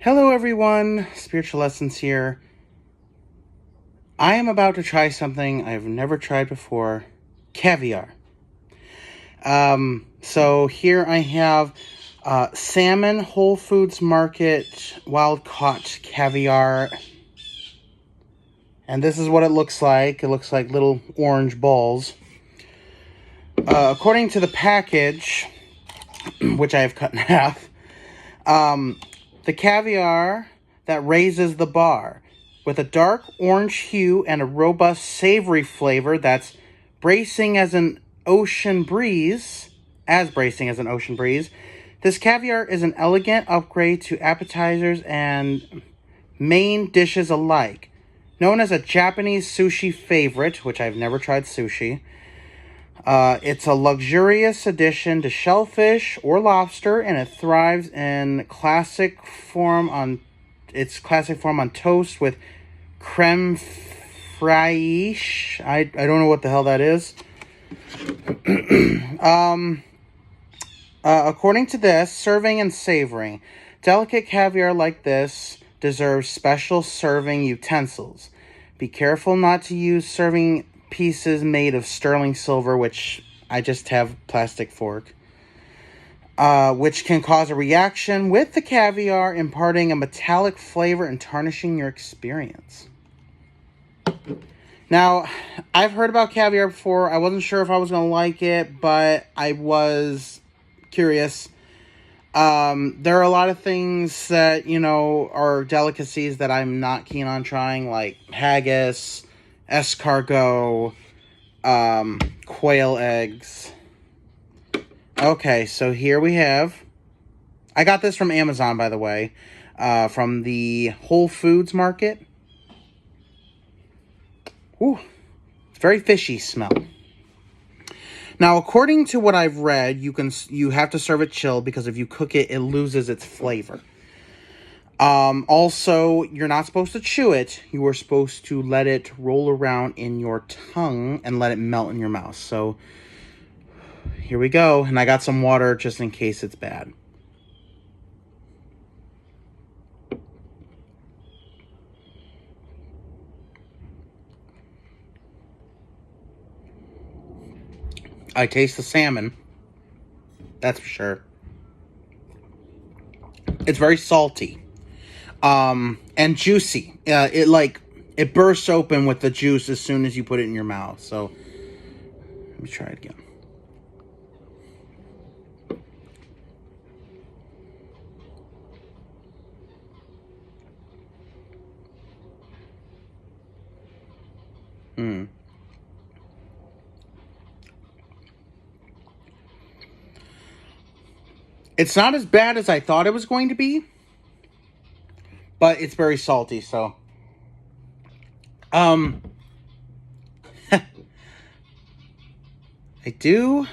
Hello everyone, Spiritual Lessons here. I am about to try something I've never tried before, caviar. So here I have salmon Whole Foods Market wild caught caviar. And this is what it looks like. It looks like little orange balls. According to the package, which I have cut in half, the caviar that raises the bar with a dark orange hue and a robust savory flavor that's bracing as an ocean breeze, This caviar is an elegant upgrade to appetizers and main dishes alike. Known as a Japanese sushi favorite, which I've never tried sushi, it's a luxurious addition to shellfish or lobster, and it thrives in classic form on toast with creme fraiche. I don't know what the hell that is. According to this, serving and savoring. Delicate caviar like this deserves special serving utensils. Be careful not to use serving pieces made of sterling silver, which I just have plastic fork, which can cause a reaction with the caviar, imparting a metallic flavor and tarnishing your experience. Now, I've heard about caviar before. I wasn't sure if I was going to like it, but I was curious. There are a lot of things that, are delicacies that I'm not keen on trying, like haggis, escargot, quail eggs. Okay, so here we have... I got this from Amazon, by the way, from the Whole Foods Market. Ooh, it's very fishy smell. Now, according to what I've read, you have to serve it chilled because if you cook it, it loses its flavor. Also, you're not supposed to chew it. You are supposed to let it roll around in your tongue and let it melt in your mouth. So, here we go. And I got some water just in case it's bad. I taste the salmon. That's for sure. It's very salty. And juicy. It bursts open with the juice as soon as you put it in your mouth. So, let me try it again. It's not as bad as I thought it was going to be, but it's very salty, so. I do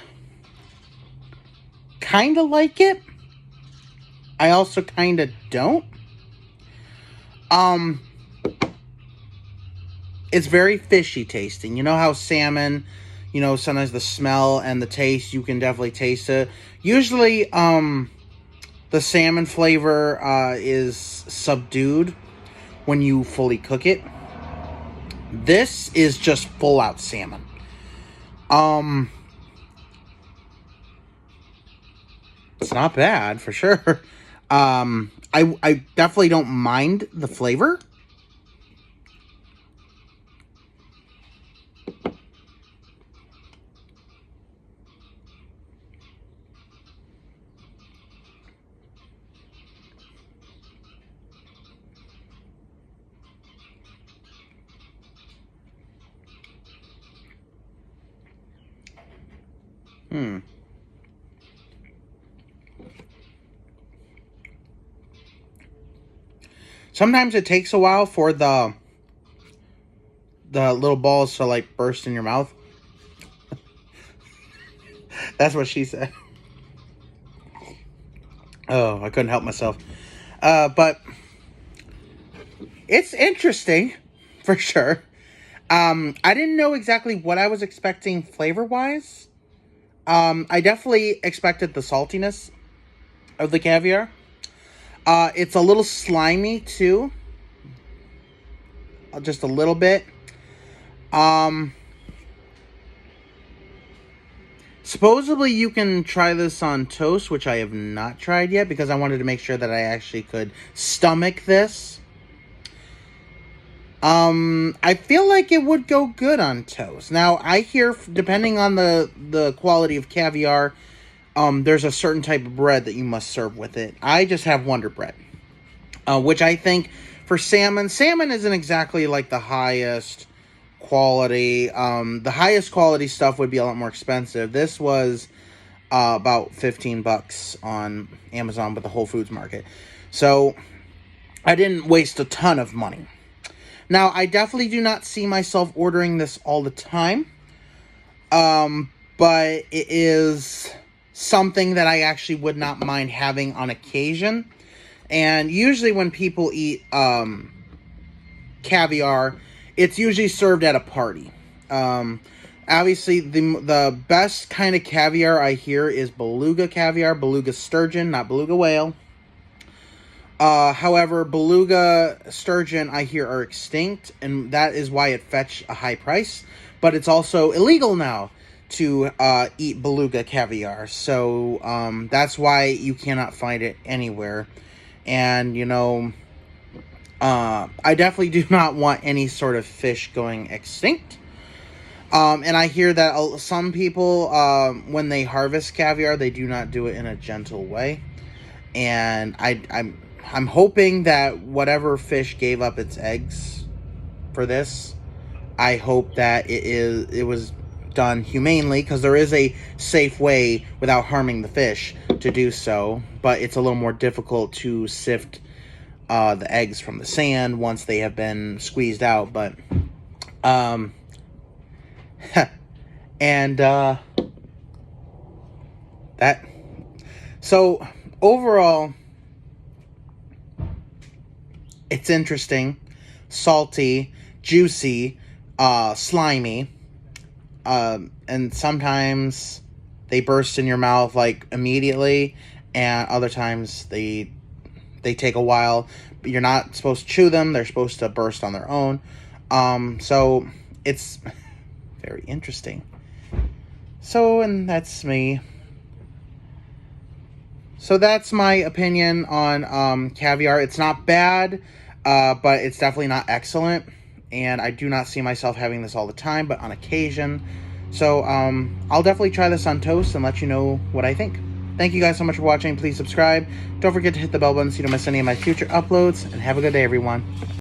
kind of like it. I also kind of don't. It's very fishy tasting. You know how salmon, sometimes the smell and the taste, you can definitely taste it. Usually, the salmon flavor is subdued when you fully cook it. This is just full out salmon. It's not bad for sure. I definitely don't mind the flavor. Sometimes it takes a while for the little balls to burst in your mouth. That's what she said. Oh, I couldn't help myself. But it's interesting for sure. I didn't know exactly what I was expecting flavor-wise. I definitely expected the saltiness of the caviar. It's a little slimy too. Just a little bit. Supposedly you can try this on toast, which I have not tried yet because I wanted to make sure that I actually could stomach this. I feel like it would go good on toast. Now, I hear, depending on the quality of caviar, there's a certain type of bread that you must serve with it. I just have Wonder Bread, which I think for salmon isn't exactly like the highest quality. The highest quality stuff would be a lot more expensive. This was about $15 on Amazon with the Whole Foods Market. So I didn't waste a ton of money. Now, I definitely do not see myself ordering this all the time. But it is something that I actually would not mind having on occasion. And usually when people eat caviar, it's usually served at a party. Obviously, the best kind of caviar I hear is beluga caviar, beluga sturgeon, not beluga whale. However, beluga sturgeon I hear are extinct, and that is why it fetched a high price. But it's also illegal now to eat beluga caviar, so that's why you cannot find it anywhere. And I definitely do not want any sort of fish going extinct. And I hear that some people, when they harvest caviar, they do not do it in a gentle way. And I'm hoping that whatever fish gave up its eggs for this, I hope that it was done humanely, because there is a safe way without harming the fish to do so. But it's a little more difficult to sift the eggs from the sand once they have been squeezed out. But and that, so overall, it's interesting, salty, juicy, slimy, and sometimes they burst in your mouth like immediately, and other times they take a while. But you're not supposed to chew them; they're supposed to burst on their own. So it's very interesting. So, and that's me. So that's my opinion on caviar. It's not bad, but it's definitely not excellent. And I do not see myself having this all the time, but on occasion. So I'll definitely try this on toast and let you know what I think. Thank you guys so much for watching. Please subscribe. Don't forget to hit the bell button so you don't miss any of my future uploads. And have a good day, everyone.